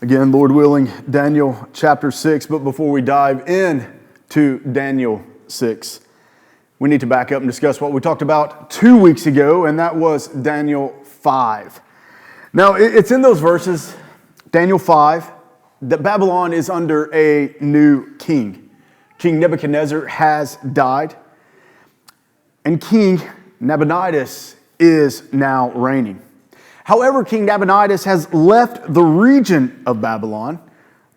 Again, Lord willing, Daniel chapter 6. But before we dive into Daniel 6, we need to back up and discuss what we talked about 2 weeks ago, and that was Daniel 5. Now, it's in those verses, Daniel 5, that Babylon is under a new king. King Nebuchadnezzar has died, and King Nabonidus is now reigning. However, King Nabonidus has left the region of Babylon,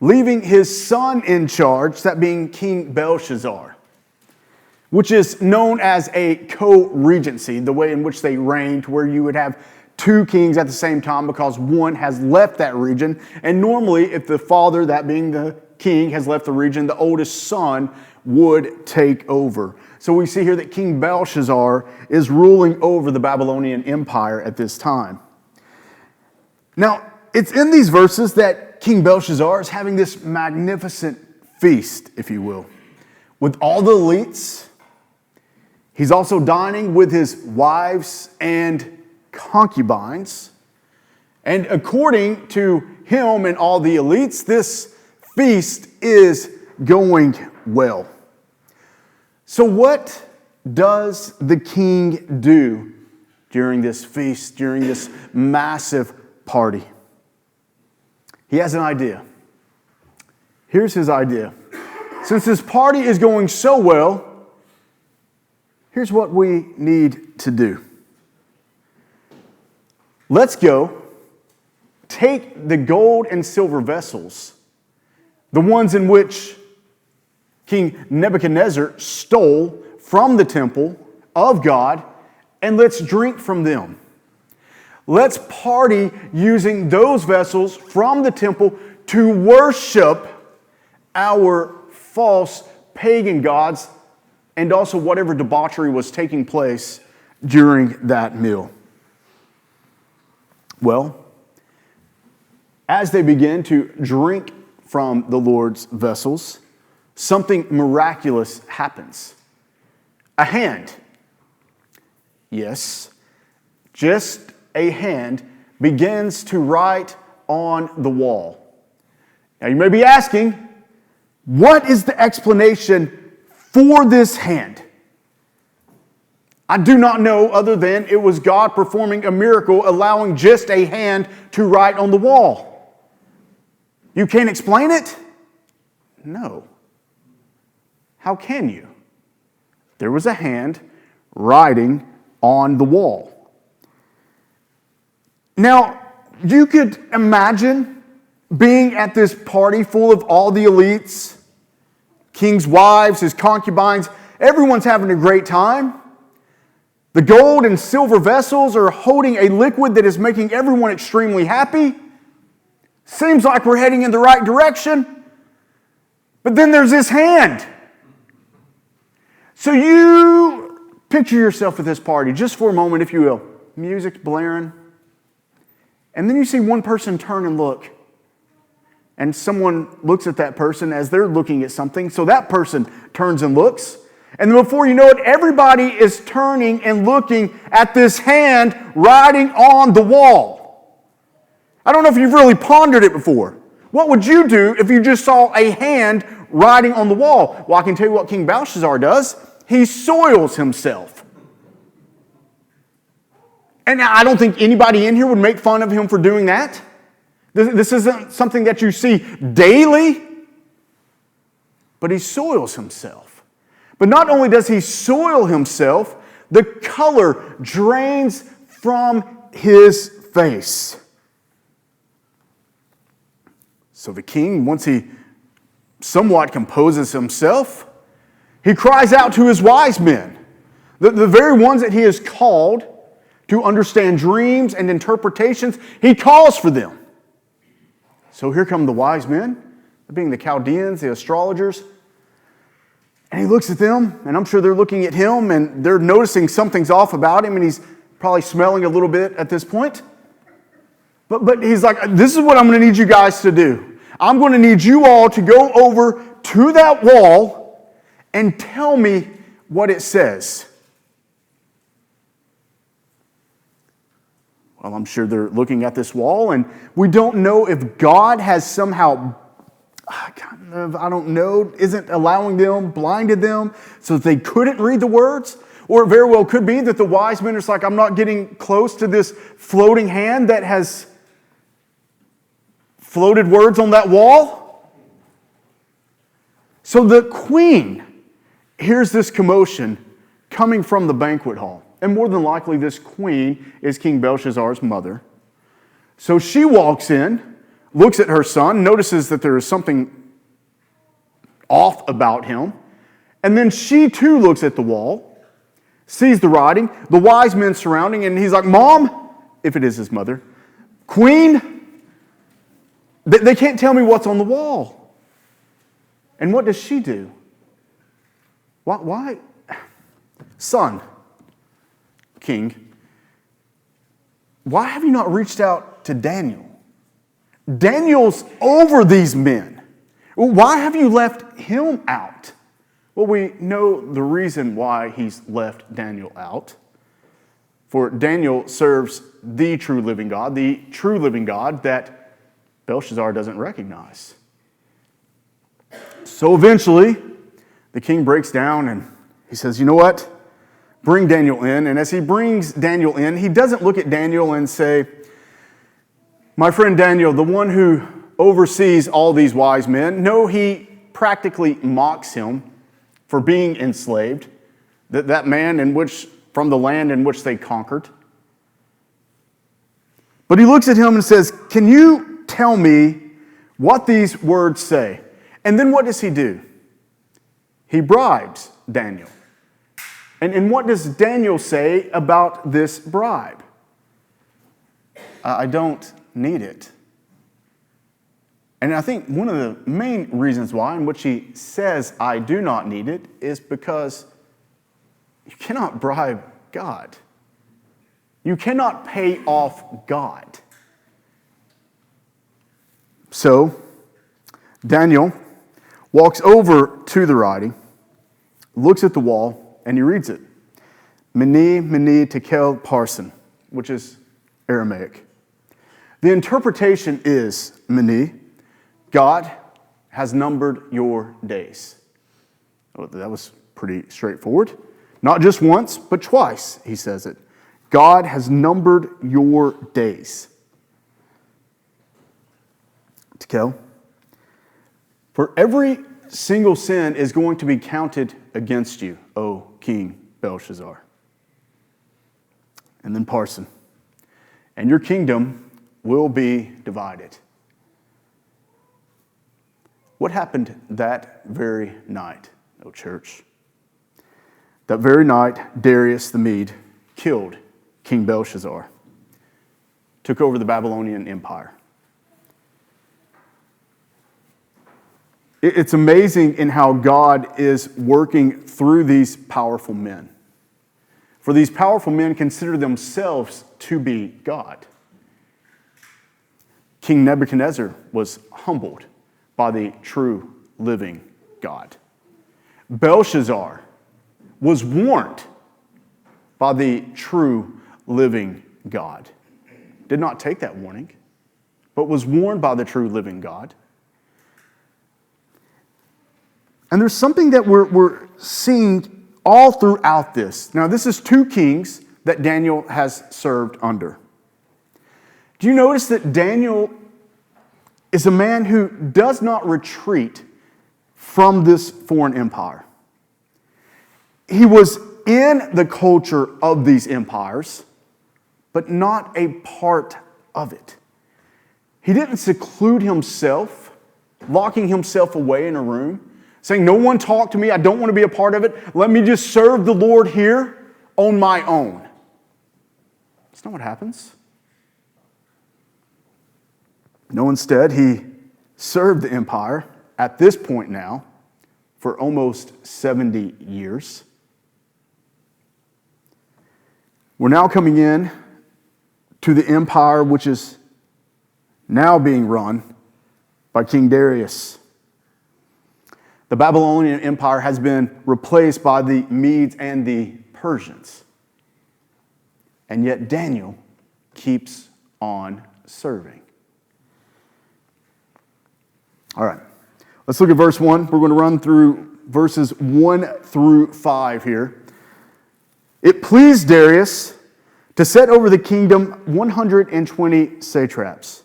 leaving his son in charge, that being King Belshazzar, which is known as a co-regency, the way in which they reigned, where you would have two kings at the same time because one has left that region. And normally, if the father, that being the king, has left the region, the oldest son would take over. So we see here that King Belshazzar is ruling over the Babylonian Empire at this time. Now, it's in these verses that King Belshazzar is having this magnificent feast, if you will, with all the elites. He's also dining with his wives and concubines. And according to him and all the elites, this feast is going well. So what does the king do during this feast, during this massive party? He has an idea. Here's his idea. Since this party is going so well, here's what we need to do. Let's go take the gold and silver vessels, the ones in which King Nebuchadnezzar stole from the temple of God, and let's drink from them. Let's party using those vessels from the temple to worship our false pagan gods and also whatever debauchery was taking place during that meal. Well, as they begin to drink from the Lord's vessels, something miraculous happens. A hand. Yes, just a hand begins to write on the wall. Now you may be asking, what is the explanation for this hand? I do not know, other than it was God performing a miracle, allowing just a hand to write on the wall. You can't explain it? No. How can you? There was a hand writing on the wall. Now, you could imagine being at this party full of all the elites, king's wives, his concubines. Everyone's having a great time. The gold and silver vessels are holding a liquid that is making everyone extremely happy. Seems like we're heading in the right direction. But then there's this hand. So you picture yourself at this party, just for a moment, if you will. Music blaring. And then you see one person turn and look. And someone looks at that person as they're looking at something. So that person turns and looks. And then before you know it, everybody is turning and looking at this hand writing on the wall. I don't know if you've really pondered it before. What would you do if you just saw a hand writing on the wall? Well, I can tell you what King Belshazzar does. He soils himself. And I don't think anybody in here would make fun of him for doing that. This isn't something that you see daily, but he soils himself. But not only does he soil himself, the color drains from his face. So the king, once he somewhat composes himself, he cries out to his wise men, the very ones that he has called to understand dreams and interpretations. He calls for them. So here come the wise men, being the Chaldeans, the astrologers. And he looks at them, and I'm sure they're looking at him, and they're noticing something's off about him, and he's probably smelling a little bit at this point. But he's like, this is what I'm going to need you guys to do. I'm going to need you all to go over to that wall and tell me what it says. Well, I'm sure they're looking at this wall, and we don't know if God has somehow, I don't know, isn't allowing them, blinded them, so that they couldn't read the words. Or it very well could be that the wise men are just like, I'm not getting close to this floating hand that has floated words on that wall. So the queen hears this commotion coming from the banquet hall. And more than likely, this queen is King Belshazzar's mother. So she walks in, looks at her son, notices that there is something off about him. And then she too looks at the wall, sees the writing, the wise men surrounding, and he's like, Mom, if it is his mother, Queen, they can't tell me what's on the wall. And what does she do? Why? Son, King, why have you not reached out to Daniel? Daniel's over these men. Why have you left him out? Well, we know the reason why he's left Daniel out. For Daniel serves the true living God that Belshazzar doesn't recognize. So eventually, the king breaks down and he says, you know what? Bring Daniel in. And as he brings Daniel in, he doesn't look at Daniel and say, my friend Daniel, the one who oversees all these wise men. No, he practically mocks him for being enslaved, that man from the land in which they conquered. But he looks at him and says, can you tell me what these words say? And then what does he do? He bribes Daniel. And what does Daniel say about this bribe? I don't need it. And I think one of the main reasons why, in which he says, I do not need it, is because you cannot bribe God. You cannot pay off God. So, Daniel walks over to the writing, looks at the wall, and he reads it. Mene, tekel, parsin, which is Aramaic. The interpretation is, Mene, God has numbered your days. Oh, that was pretty straightforward. Not just once, but twice, he says it. God has numbered your days. Tekel. For every single sin is going to be counted against you, O King Belshazzar. And then parsin. And your kingdom will be divided. What happened that very night, O church? That very night, Darius the Mede killed King Belshazzar, took over the Babylonian Empire. It's amazing in how God is working through these powerful men. For these powerful men consider themselves to be God. King Nebuchadnezzar was humbled by the true living God. Belshazzar was warned by the true living God. Did not take that warning, but was warned by the true living God. And there's something that we're seeing all throughout this. Now, this is two kings that Daniel has served under. Do you notice that Daniel is a man who does not retreat from this foreign empire? He was in the culture of these empires, but not a part of it. He didn't seclude himself, locking himself away in a room, saying, no one talk to me, I don't want to be a part of it. Let me just serve the Lord here on my own. That's not what happens. No, instead, he served the empire at this point now for almost 70 years. We're now coming in to the empire which is now being run by King Darius. The Babylonian Empire has been replaced by the Medes and the Persians. And yet Daniel keeps on serving. All right, let's look at verse 1. We're going to run through verses 1 through 5 here. It pleased Darius to set over the kingdom 120 satraps,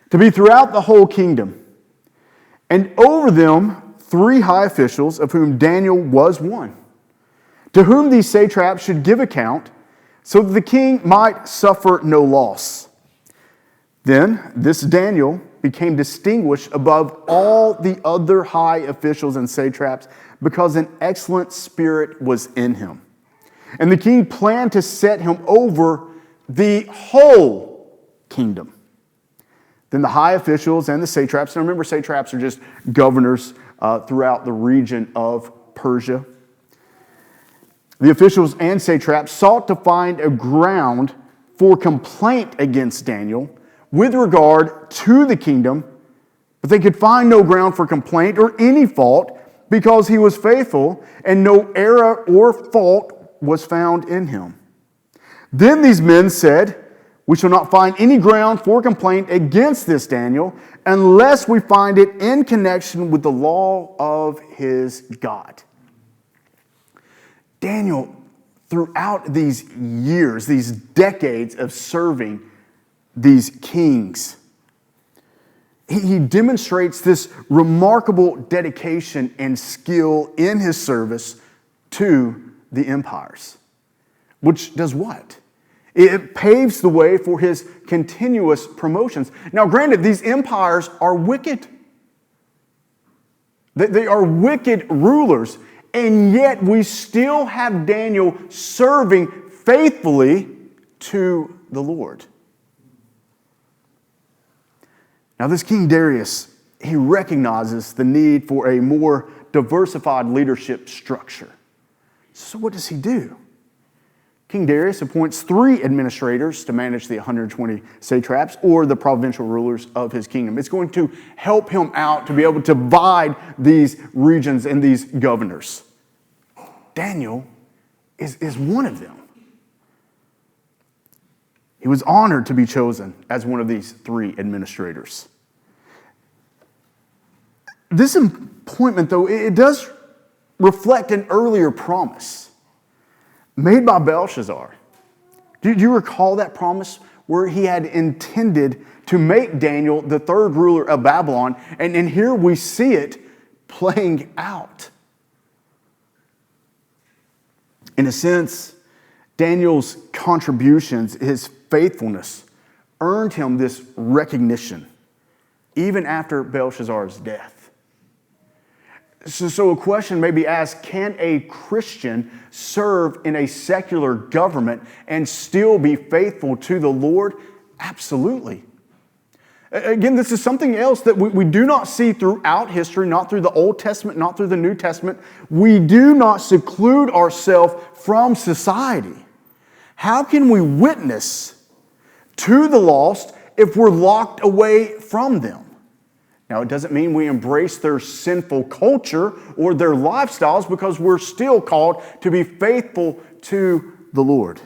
to be throughout the whole kingdom, and over them 3 high officials, of whom Daniel was one, to whom these satraps should give account, so that the king might suffer no loss. Then this Daniel became distinguished above all the other high officials and satraps, because an excellent spirit was in him. And the king planned to set him over the whole kingdom. Then the high officials and the satraps, now remember, satraps are just governors throughout the region of Persia. The officials and satraps sought to find a ground for complaint against Daniel with regard to the kingdom, but they could find no ground for complaint or any fault, because he was faithful and no error or fault was found in him. Then these men said, "We shall not find any ground for complaint against this Daniel unless we find it in connection with the law of his God." Daniel, throughout these years, these decades of serving these kings, he demonstrates this remarkable dedication and skill in his service to the empires. Which does what? It paves the way for his continuous promotions. Now, granted, these empires are wicked. They are wicked rulers, and yet we still have Daniel serving faithfully to the Lord. Now, this King Darius, he recognizes the need for a more diversified leadership structure. So what does he do? King Darius appoints 3 administrators to manage the 120 satraps, or the provincial rulers of his kingdom. It's going to help him out to be able to divide these regions and these governors. Daniel is one of them. He was honored to be chosen as one of these 3 administrators. This appointment, though, it does reflect an earlier promise made by Belshazzar. Do you recall that promise where he had intended to make Daniel the 3rd ruler of Babylon? And here we see it playing out. In a sense, Daniel's contributions, his faithfulness, earned him this recognition, even after Belshazzar's death. So a question may be asked, can a Christian serve in a secular government and still be faithful to the Lord? Absolutely. Again, this is something else that we do not see throughout history, not through the Old Testament, not through the New Testament. We do not seclude ourselves from society. How can we witness to the lost if we're locked away from them? Now, it doesn't mean we embrace their sinful culture or their lifestyles, because we're still called to be faithful to the Lord.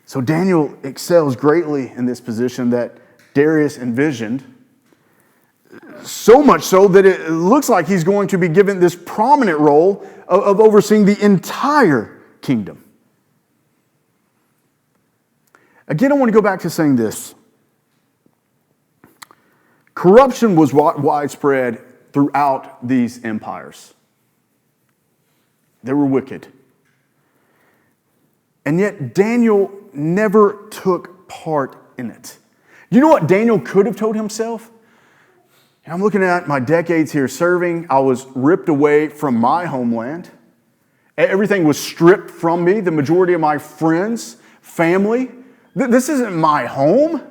So Daniel excels greatly in this position that Darius envisioned, so much so that it looks like he's going to be given this prominent role of overseeing the entire kingdom. Again, I want to go back to saying this. Corruption was widespread throughout these empires. They were wicked. And yet Daniel never took part in it. You know what Daniel could have told himself? I'm looking at my decades here serving. I was ripped away from my homeland. Everything was stripped from me. The majority of my friends, family. This isn't my home.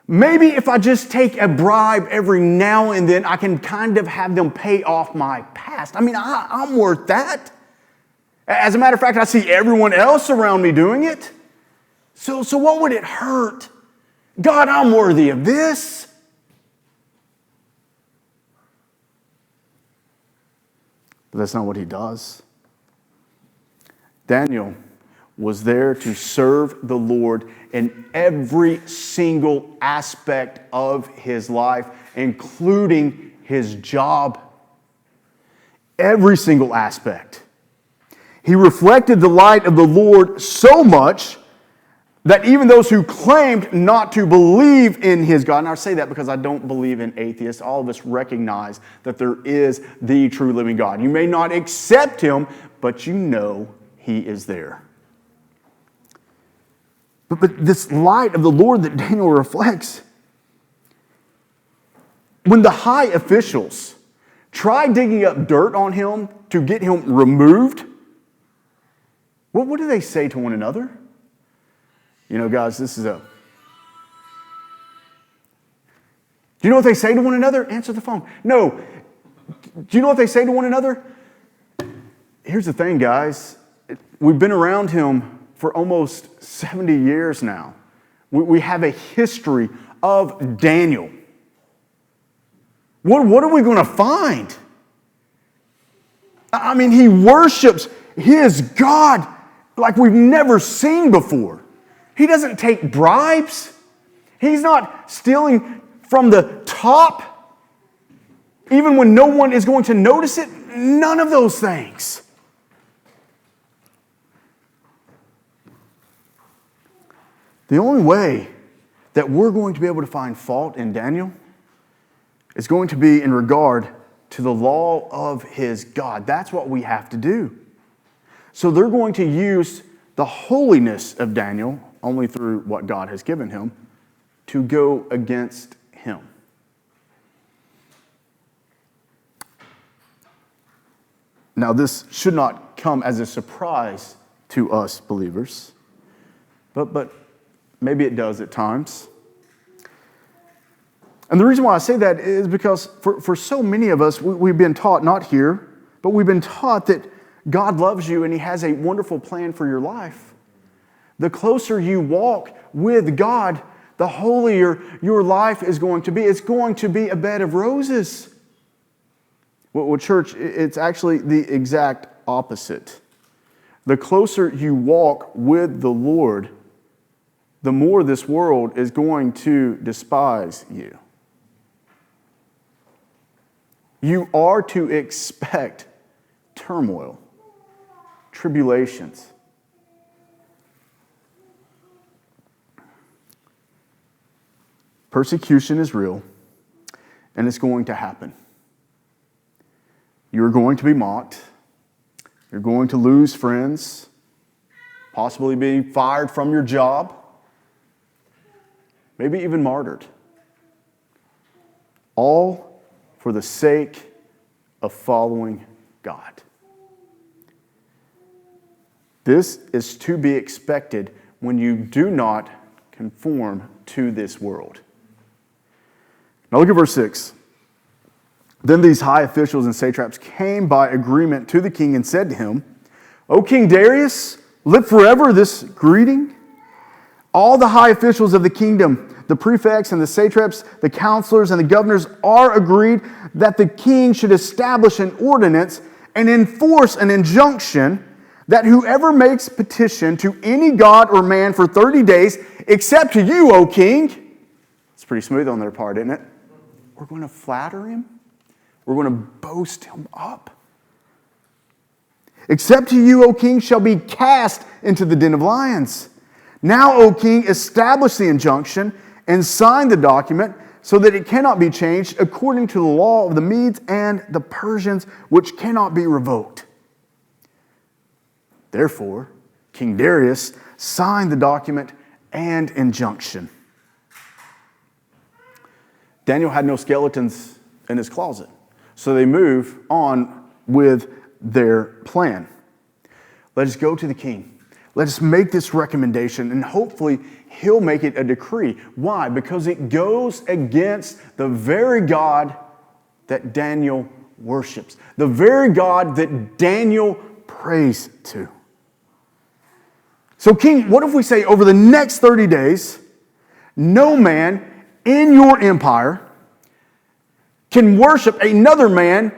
Maybe if I just take a bribe every now and then, I can kind of have them pay off my past. I mean, I'm worth that. As a matter of fact, I see everyone else around me doing it. So what would it hurt? God, I'm worthy of this. But that's not what he does. Daniel was there to serve the Lord in every single aspect of his life, including his job. Every single aspect. He reflected the light of the Lord so much that even those who claimed not to believe in his God, and I say that because I don't believe in atheists, all of us recognize that there is the true living God. You may not accept him, but you know he is there. But this light of the Lord that Daniel reflects, when the high officials tried digging up dirt on him to get him removed, what do they say to one another? You know, guys, do you know what they say to one another? Answer the phone. No. Do you know what they say to one another? Here's the thing, guys. We've been around him for almost 70 years now. We have a history of Daniel. What are we going to find? I mean, he worships his God like we've never seen before. He doesn't take bribes. He's not stealing from the top, even when no one is going to notice it. None of those things. The only way that we're going to be able to find fault in Daniel is going to be in regard to the law of his God. That's what we have to do. So they're going to use the holiness of Daniel, only through what God has given him, to go against him. Now, this should not come as a surprise to us believers, but maybe it does at times. And the reason why I say that is because for so many of us, we've been taught, not here, but we've been taught that God loves you and he has a wonderful plan for your life. The closer you walk with God, the holier your life is going to be. It's going to be a bed of roses. Well, church, it's actually the exact opposite. The closer you walk with the Lord, the more this world is going to despise you. You are to expect turmoil, tribulations. Persecution is real, and it's going to happen. You're going to be mocked. You're going to lose friends, possibly be fired from your job, maybe even martyred. All for the sake of following God. This is to be expected when you do not conform to this world. Now look at verse 6. Then these high officials and satraps came by agreement to the king and said to him, O King Darius, live forever. This greeting. All the high officials of the kingdom, the prefects and the satraps, the counselors and the governors are agreed that the king should establish an ordinance and enforce an injunction that whoever makes petition to any god or man for 30 days, except to you, O king. It's pretty smooth on their part, isn't it? We're going to flatter him. We're going to boast him up. Except to you, O king, shall be cast into the den of lions. Now, O king, establish the injunction and sign the document so that it cannot be changed according to the law of the Medes and the Persians, which cannot be revoked. Therefore, King Darius signed the document and injunction. Daniel had no skeletons in his closet, so they move on with their plan. Let us go to the king. Let us make this recommendation, and hopefully he'll make it a decree. Why? Because it goes against the very God that Daniel worships, the very God that Daniel prays to. So, king, what if we say over the next 30 days, no man in your empire can worship another man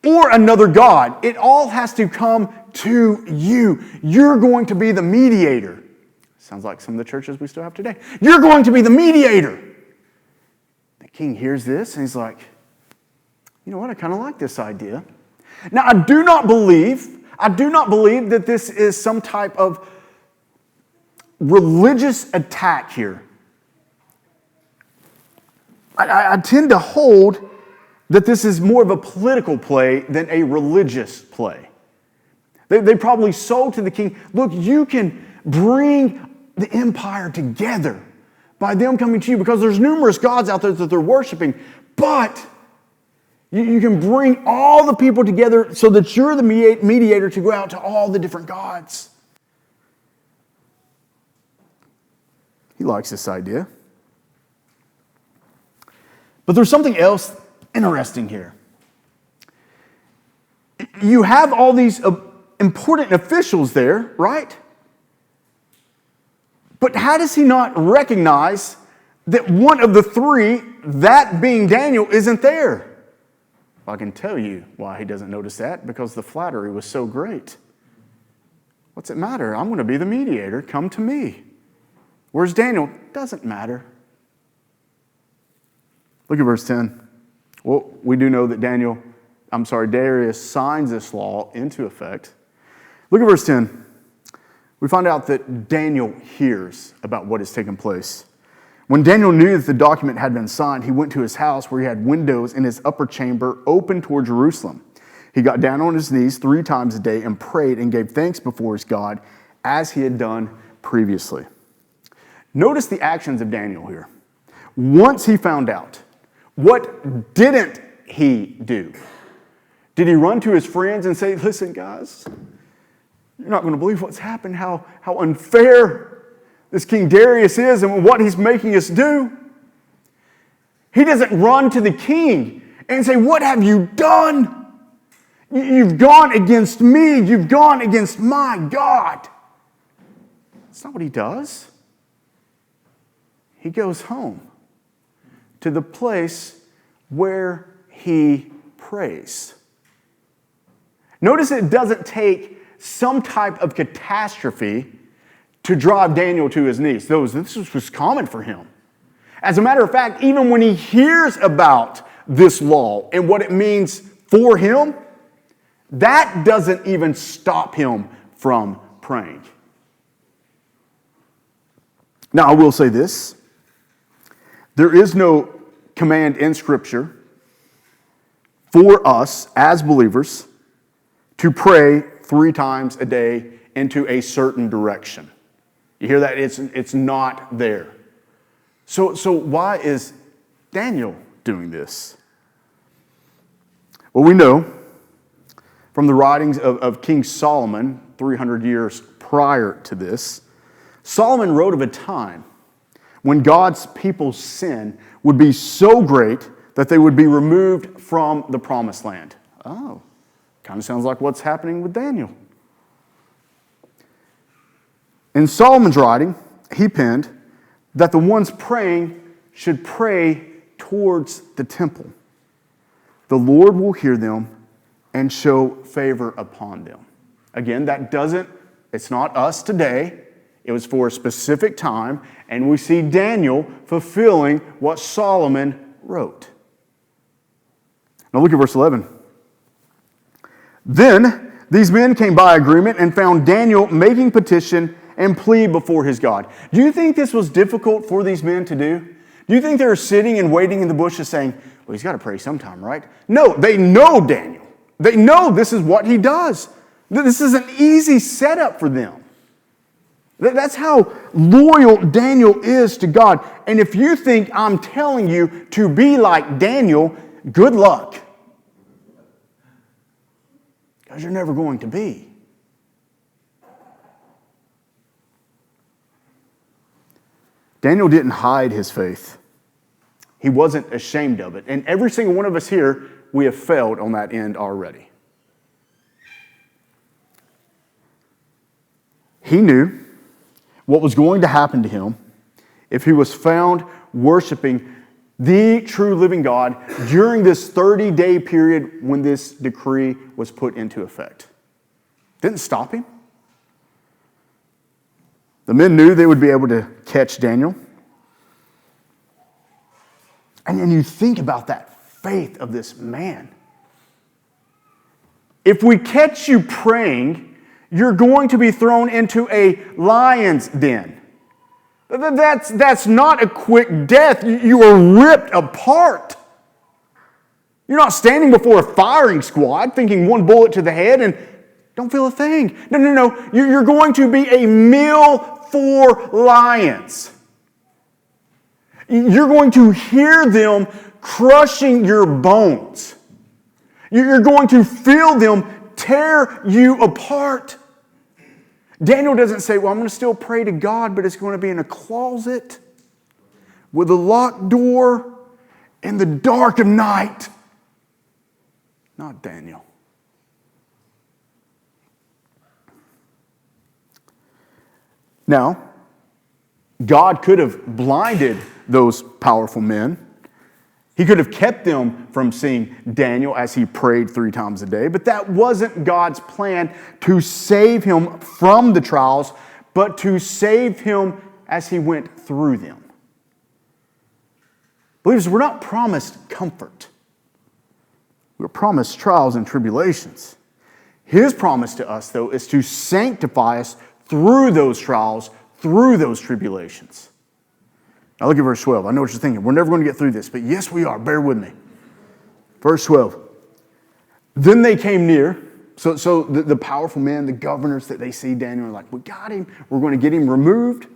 or another god. It all has to come to you. You're going to be the mediator. Sounds like some of the churches we still have today. You're going to be the mediator. The king hears this and he's like, you know what, I kind of like this idea. Now, I do not believe that this is some type of religious attack here. I tend to hold that this is more of a political play than a religious play. They probably sold to the king, look, you can bring the empire together by them coming to you because there's numerous gods out there that they're worshiping, but you can bring all the people together so that you're the mediator to go out to all the different gods. He likes this idea. But there's something else interesting here. You have all these important officials there, right? But how does he not recognize that one of the three, that being Daniel, isn't there? Well, I can tell you why he doesn't notice that, because the flattery was so great. What's it matter? I'm going to be the mediator. Come to me. Where's Daniel? Doesn't matter. Look at verse 10. Well, we do know that Darius signs this law into effect. Look at verse 10. We find out that Daniel hears about what has taken place. When Daniel knew that the document had been signed, he went to his house where he had windows in his upper chamber open toward Jerusalem. He got down on his knees 3 times a day and prayed and gave thanks before his God as he had done previously. Notice the actions of Daniel here. Once he found out, what didn't he do? Did he run to his friends and say, listen, guys, you're not going to believe what's happened, how unfair this King Darius is and what he's making us do? He doesn't run to the king and say, what have you done? You've gone against me. You've gone against my God. That's not what he does. He goes home to the place where he prays. Notice it doesn't take some type of catastrophe to drive Daniel to his knees. This was common for him. As a matter of fact, even when he hears about this law and what it means for him, that doesn't even stop him from praying. Now, I will say this. There is no command in Scripture for us as believers to pray 3 times a day into a certain direction. You hear that? It's not there. So why is Daniel doing this? Well, we know from the writings of King Solomon, 300 years prior to this, Solomon wrote of a time when God's people's sin would be so great that they would be removed from the promised land. Oh, kind of sounds like what's happening with Daniel. In Solomon's writing, he penned that the ones praying should pray towards the temple. The Lord will hear them and show favor upon them. Again, it's not us today. It was for a specific time, and we see Daniel fulfilling what Solomon wrote. Now look at verse 11. Then these men came by agreement and found Daniel making petition and plea before his God. Do you think this was difficult for these men to do? Do you think they were sitting and waiting in the bushes saying, well, he's got to pray sometime, right? No, they know Daniel. They know this is what he does. This is an easy setup for them. That's how loyal Daniel is to God. And if you think I'm telling you to be like Daniel, good luck. Because you're never going to be. Daniel didn't hide his faith. He wasn't ashamed of it. And every single one of us here, we have failed on that end already. He knew what was going to happen to him if he was found worshiping the true living God during this 30-day period when this decree was put into effect. Didn't stop him. The men knew they would be able to catch Daniel. And then you think about that faith of this man. If we catch you praying, you're going to be thrown into a lion's den. That's not a quick death. You are ripped apart. You're not standing before a firing squad thinking one bullet to the head and don't feel a thing. No. You're going to be a meal for lions. You're going to hear them crushing your bones. You're going to feel them tear you apart. Daniel doesn't say, well, I'm going to still pray to God, but it's going to be in a closet with a locked door in the dark of night. Not Daniel. Now, God could have blinded those powerful men. He could have kept them from seeing Daniel as he prayed 3 times a day, but that wasn't God's plan to save him from the trials, but to save him as he went through them. Believers, we're not promised comfort. We're promised trials and tribulations. His promise to us, though, is to sanctify us through those trials, through those tribulations. Now look at verse 12. I know what you're thinking. We're never going to get through this, but yes, we are. Bear with me. Verse 12. Then they came near. So the powerful men, the governors that they see Daniel are like, we got him. We're going to get him removed.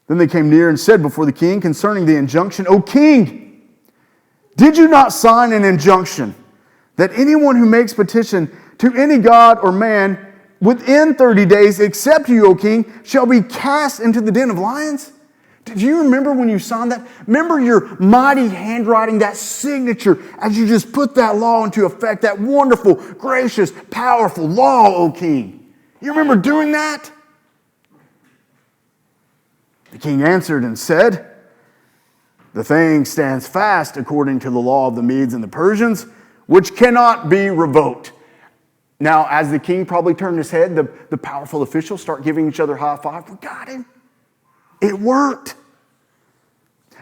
Then they came near and said before the king concerning the injunction, O king, did you not sign an injunction that anyone who makes petition to any god or man within 30 days, except you, O king, shall be cast into the den of lions? Do you remember when you signed that? Remember your mighty handwriting, that signature, as you just put that law into effect, that wonderful, gracious, powerful law, O king. You remember doing that? The king answered and said, the thing stands fast according to the law of the Medes and the Persians, which cannot be revoked. Now, as the king probably turned his head, the powerful officials start giving each other high five. We got him. It worked.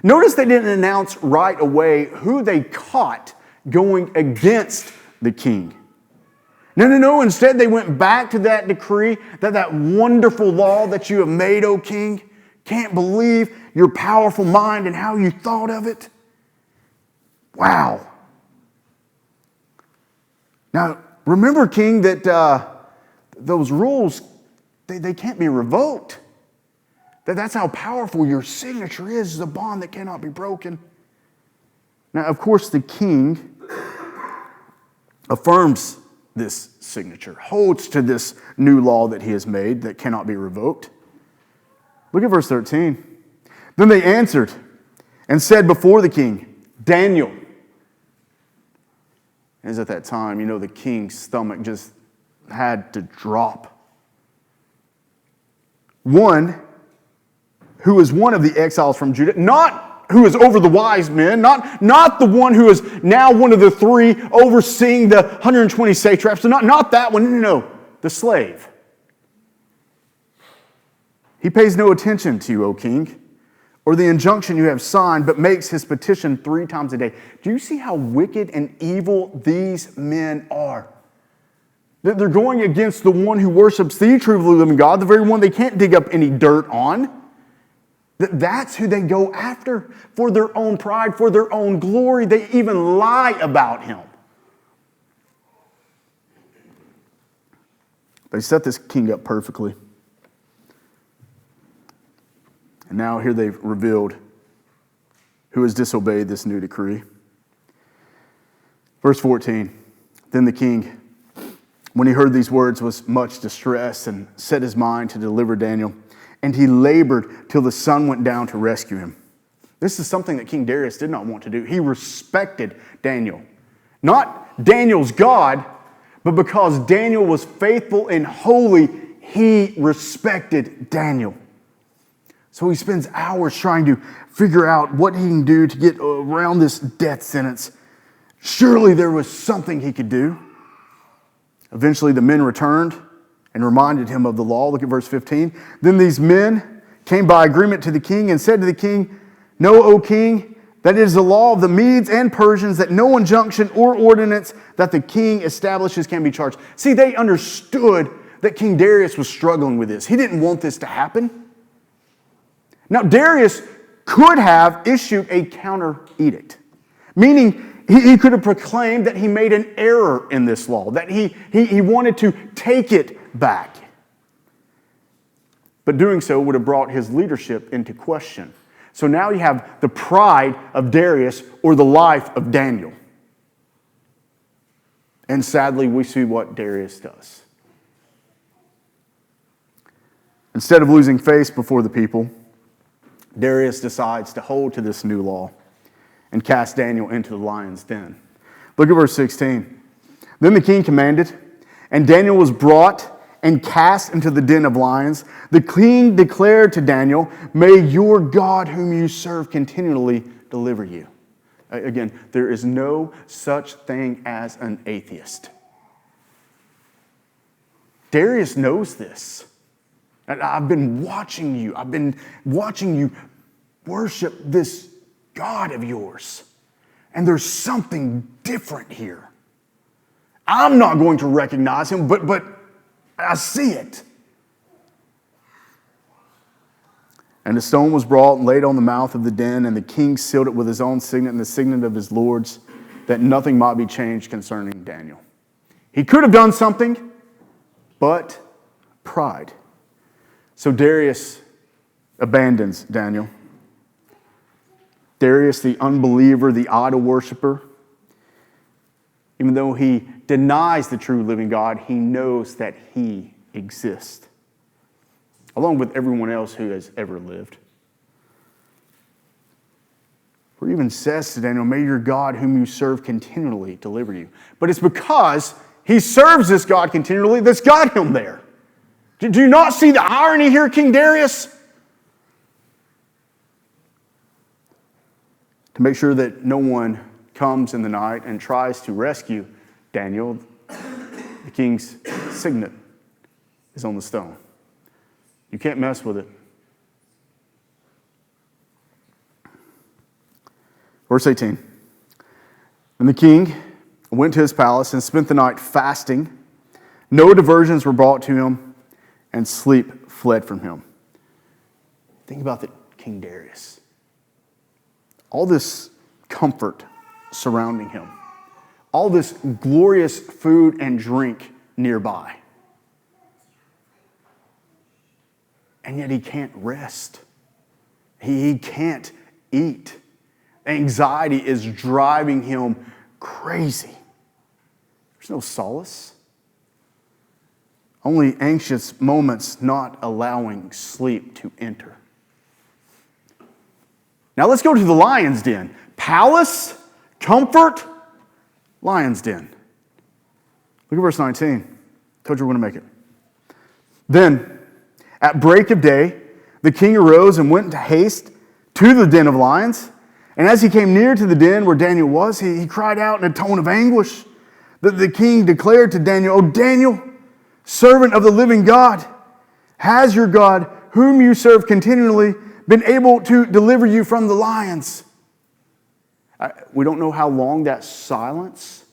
Notice they didn't announce right away who they caught going against the king. No. Instead, they went back to that decree, that wonderful law that you have made, O king. Can't believe your powerful mind and how you thought of it. Wow. Now, remember, king, that those rules, they can't be revoked. That's how powerful your signature is a bond that cannot be broken. Now, of course, the king affirms this signature, holds to this new law that he has made that cannot be revoked. Look at verse 13. Then they answered and said before the king, Daniel. As at that time, the king's stomach just had to drop. One who is one of the exiles from Judah, not who is over the wise men, not the one who is now one of the 3 overseeing the 120 satraps, so not that one, no, the slave. He pays no attention to you, O king, or the injunction you have signed, but makes his petition 3 times a day. Do you see how wicked and evil these men are? They're going against the one who worships the true living God, the very one they can't dig up any dirt on. That's who they go after for their own pride, for their own glory. They even lie about him. They set this king up perfectly. And now here they've revealed who has disobeyed this new decree. Verse 14, then the king, when he heard these words, was much distressed and set his mind to deliver Daniel. And he labored till the sun went down to rescue him. This is something that King Darius did not want to do. He respected Daniel. Not Daniel's God, but because Daniel was faithful and holy, he respected Daniel. So he spends hours trying to figure out what he can do to get around this death sentence. Surely there was something he could do. Eventually the men returned and reminded him of the law. Look at verse 15. Then these men came by agreement to the king and said to the king, "Know, O king, that it is the law of the Medes and Persians that no injunction or ordinance that the king establishes can be charged." See, they understood that King Darius was struggling with this. He didn't want this to happen. Now, Darius could have issued a counter edict, meaning he could have proclaimed that he made an error in this law, that he wanted to take it back. But doing so would have brought his leadership into question. So now you have the pride of Darius or the life of Daniel. And sadly, we see what Darius does. Instead of losing face before the people, Darius decides to hold to this new law and cast Daniel into the lion's den. Look at verse 16. Then the king commanded, and Daniel was brought and cast into the den of lions. The king declared to Daniel, "May your God whom you serve continually deliver you." Again, there is no such thing as an atheist. Darius knows this. I've been watching you. I've been watching you worship this God of yours. And there's something different here. I'm not going to recognize him, but I see it. And a stone was brought and laid on the mouth of the den, and the king sealed it with his own signet and the signet of his lords, that nothing might be changed concerning Daniel. He could have done something, but pride. So Darius abandons Daniel. Darius, the unbeliever, the idol worshiper, even though he denies the true living God, he knows that he exists, along with everyone else who has ever lived. Or even says to Daniel, "May your God whom you serve continually deliver you." But it's because he serves this God continually that's got him there. Do you not see the irony here, King Darius? To make sure that no one comes in the night and tries to rescue Daniel, the king's signet is on the stone. You can't mess with it. Verse 18. And the king went to his palace and spent the night fasting. No diversions were brought to him, and sleep fled from him. Think about the King Darius. All this comfort surrounding him. All this glorious food and drink nearby. And yet he can't rest. He can't eat. Anxiety is driving him crazy. There's no solace. Only anxious moments not allowing sleep to enter. Now let's go to the lion's den. Palace, comfort, lion's den. Look at verse 19. Told you we're going to make it. Then, at break of day, the king arose and went in haste to the den of lions. And as he came near to the den where Daniel was, he cried out in a tone of anguish. The king declared to Daniel, "O Daniel, servant of the living God, has your God, whom you serve continually, been able to deliver you from the lions?" We don't know how long that silence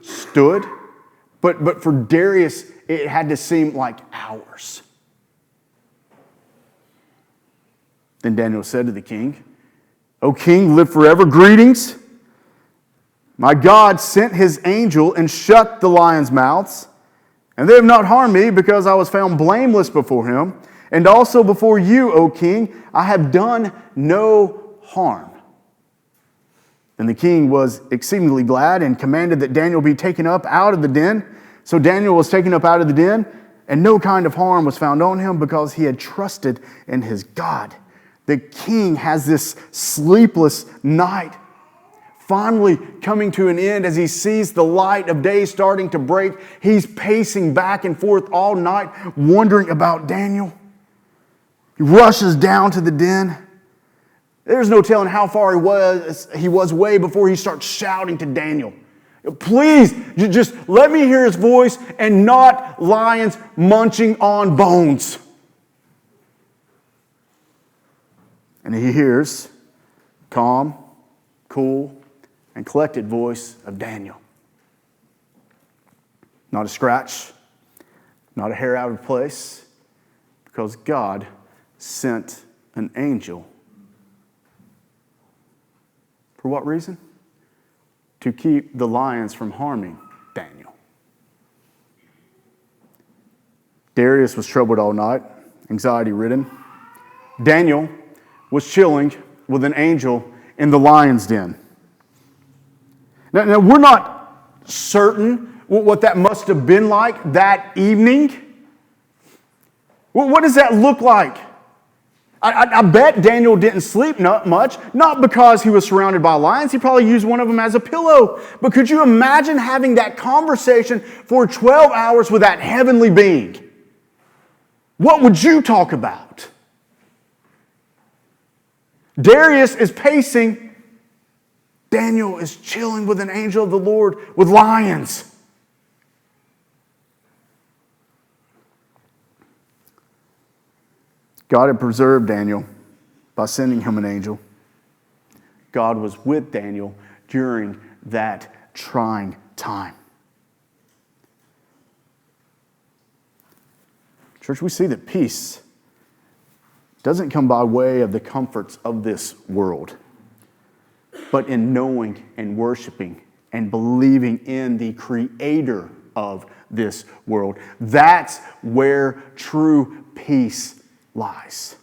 stood, but for Darius, it had to seem like hours. Then Daniel said to the king, "O king, live forever. Greetings. My God sent his angel and shut the lions' mouths, and they have not harmed me because I was found blameless before him. And also before you, O king, I have done no harm." And the king was exceedingly glad and commanded that Daniel be taken up out of the den. So Daniel was taken up out of the den, and no kind of harm was found on him because he had trusted in his God. The king has this sleepless night finally coming to an end as he sees the light of day starting to break. He's pacing back and forth all night, wondering about Daniel. He rushes down to the den. There's no telling how far he was away before he starts shouting to Daniel. Please, just let me hear his voice and not lions munching on bones. And he hears calm, cool, and collected voice of Daniel. Not a scratch, not a hair out of place, because God sent an angel. For what reason? To keep the lions from harming Daniel. Darius was troubled all night, anxiety-ridden. Daniel was chilling with an angel in the lion's den. Now we're not certain what that must have been like that evening. What does that look like? I bet Daniel didn't sleep much, not because he was surrounded by lions. He probably used one of them as a pillow. But could you imagine having that conversation for 12 hours with that heavenly being? What would you talk about? Darius is pacing. Daniel is chilling with an angel of the Lord with lions. God had preserved Daniel by sending him an angel. God was with Daniel during that trying time. Church, we see that peace doesn't come by way of the comforts of this world, but in knowing and worshiping and believing in the Creator of this world. That's where true peace lies.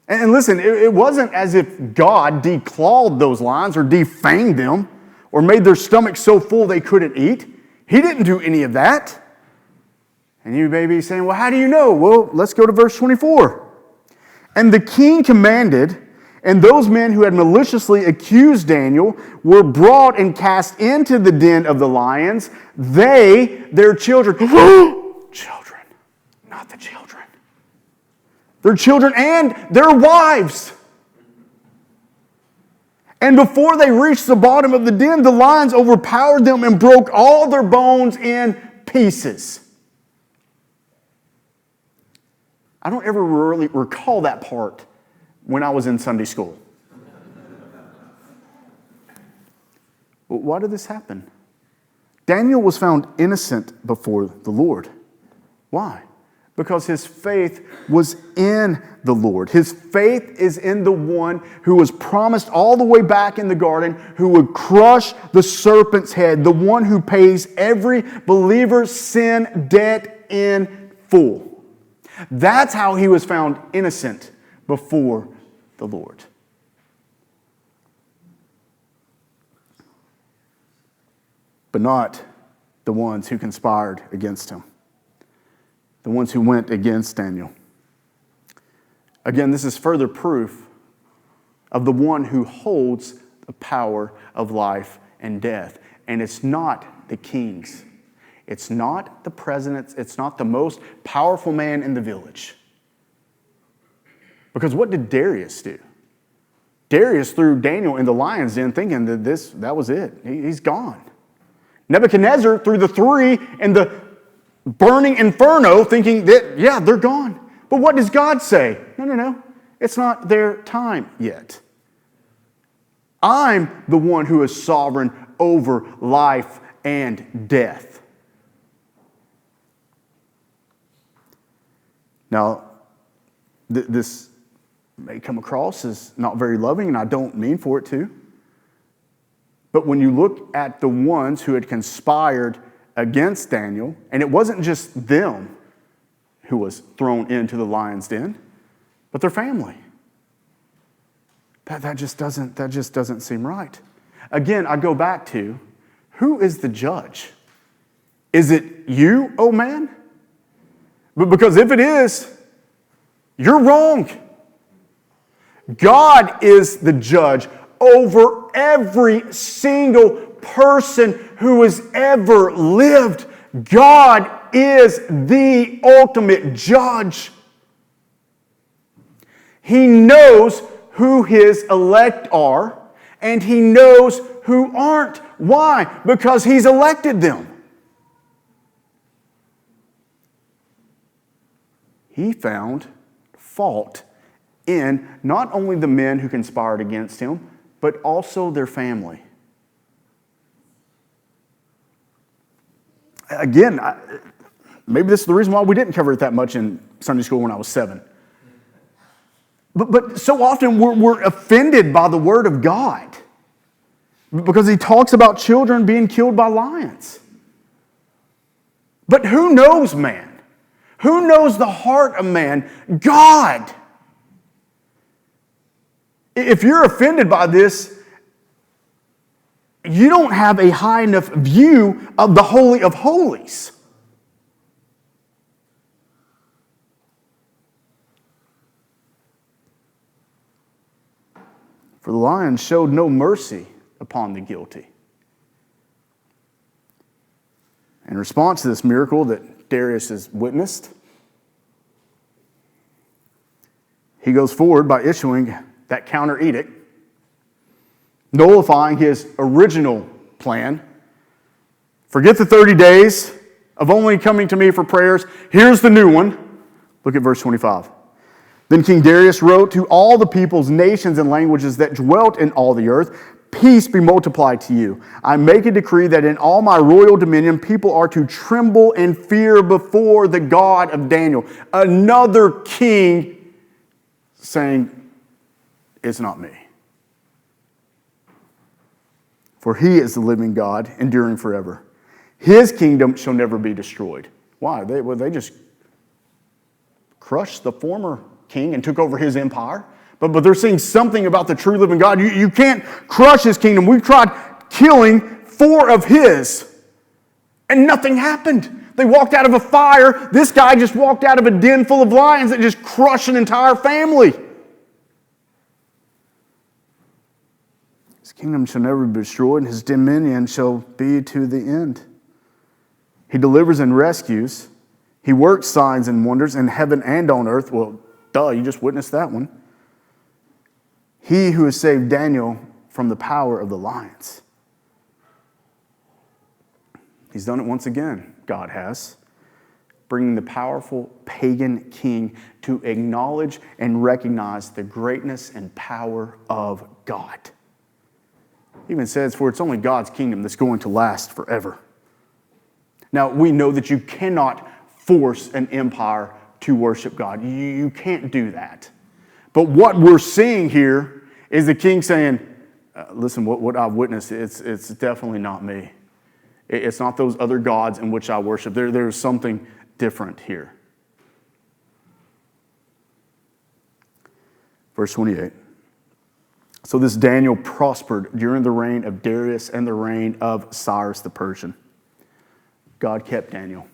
And listen, it wasn't as if God declawed those lions or defanged them or made their stomachs so full they couldn't eat. He didn't do any of that. And you may be saying, well, how do you know? Well, let's go to verse 24. And the king commanded, and those men who had maliciously accused Daniel were brought and cast into the den of the lions, their children, children, not the children, their children and their wives. And before they reached the bottom of the den, the lions overpowered them and broke all their bones in pieces. I don't ever really recall that part when I was in Sunday school. But why did this happen? Daniel was found innocent before the Lord. Why? Because his faith was in the Lord. His faith is in the one who was promised all the way back in the garden, who would crush the serpent's head, the one who pays every believer's sin debt in full. That's how he was found innocent before the Lord. But not the ones who conspired against him. The ones who went against Daniel. Again, this is further proof of the one who holds the power of life and death. And it's not the kings. It's not the presidents. It's not the most powerful man in the village. Because what did Darius do? Darius threw Daniel in the lion's den thinking that was it. He's gone. Nebuchadnezzar threw the three in the burning inferno thinking that, yeah, they're gone. But what does God say? No. It's not their time yet. I'm the one who is sovereign over life and death. Now, this may come across as not very loving, and I don't mean for it to. But when you look at the ones who had conspired against Daniel, and it wasn't just them who was thrown into the lion's den, but their family. That just doesn't seem right. Again, I go back to, who is the judge? Is it you, oh man? But because if it is, you're wrong. God is the judge over every single person who has ever lived. God is the ultimate judge. He knows who his elect are, And he knows who aren't. Why? Because he's elected them. He found fault in not only the men who conspired against him, but also their family. Again, maybe this is the reason why we didn't cover it that much in Sunday school when I was 7. But so often we're offended by the Word of God because he talks about children being killed by lions. But who knows man? Who knows the heart of man? God. If you're offended by this, you don't have a high enough view of the Holy of Holies. For the lions showed no mercy upon the guilty. In response to this miracle that Darius has witnessed, he goes forward by issuing that counter edict, nullifying his original plan. Forget the 30 days of only coming to me for prayers. Here's the new one. Look at verse 25. Then King Darius wrote to all the peoples, nations, and languages that dwelt in all the earth, peace be multiplied to you. I make a decree that in all my royal dominion, people are to tremble and fear before the God of Daniel. Another king saying, it's not me. For he is the living God, enduring forever. His kingdom shall never be destroyed. Why? They just crushed the former king and took over his empire. But they're seeing something about the true living God. You can't crush his kingdom. We've tried killing 4 of his, and nothing happened. They walked out of a fire. This guy just walked out of a den full of lions that just crushed an entire family. His kingdom shall never be destroyed, and his dominion shall be to the end. He delivers and rescues. He works signs and wonders in heaven and on earth. Well, duh, you just witnessed that one. He who has saved Daniel from the power of the lions. He's done it once again, God has, bringing the powerful pagan king to acknowledge and recognize the greatness and power of God. He even says, for it's only God's kingdom that's going to last forever. Now, we know that you cannot force an empire to worship God. You can't do that. But what we're seeing here is the king saying, listen, what I've witnessed, it's definitely not me. It's not those other gods in which I worship. There's something different here. Verse 28. So this Daniel prospered during the reign of Darius and the reign of Cyrus the Persian. God kept Daniel,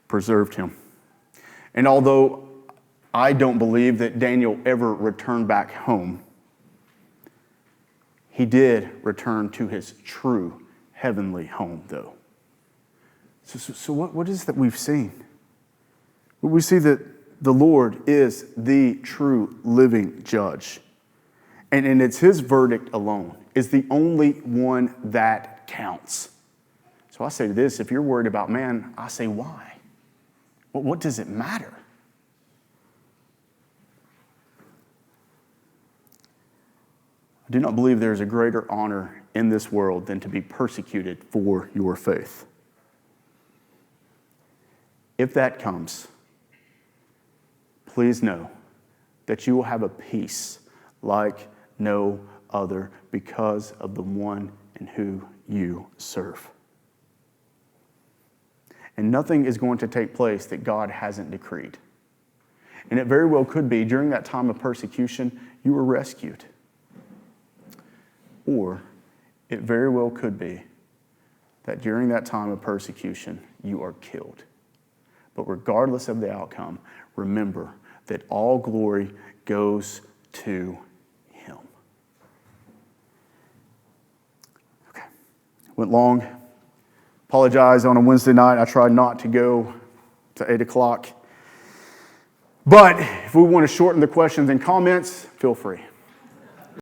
preserved him. And although I don't believe that Daniel ever returned back home, he did return to his true heavenly home, though. So what is that we've seen? We see that the Lord is the true living judge. And it's his verdict alone is the only one that counts. So I say this, if you're worried about man, I say why? What does it matter? I do not believe there is a greater honor in this world than to be persecuted for your faith. If that comes, please know that you will have a peace like no other because of the one in who you serve. And nothing is going to take place that God hasn't decreed. And it very well could be during that time of persecution, you were rescued. Or it very well could be that during that time of persecution, you are killed. But regardless of the outcome, remember that all glory goes to him. Okay, went long. Apologize on a Wednesday night. I tried not to go to 8 o'clock. But if we want to shorten the questions and comments, feel free.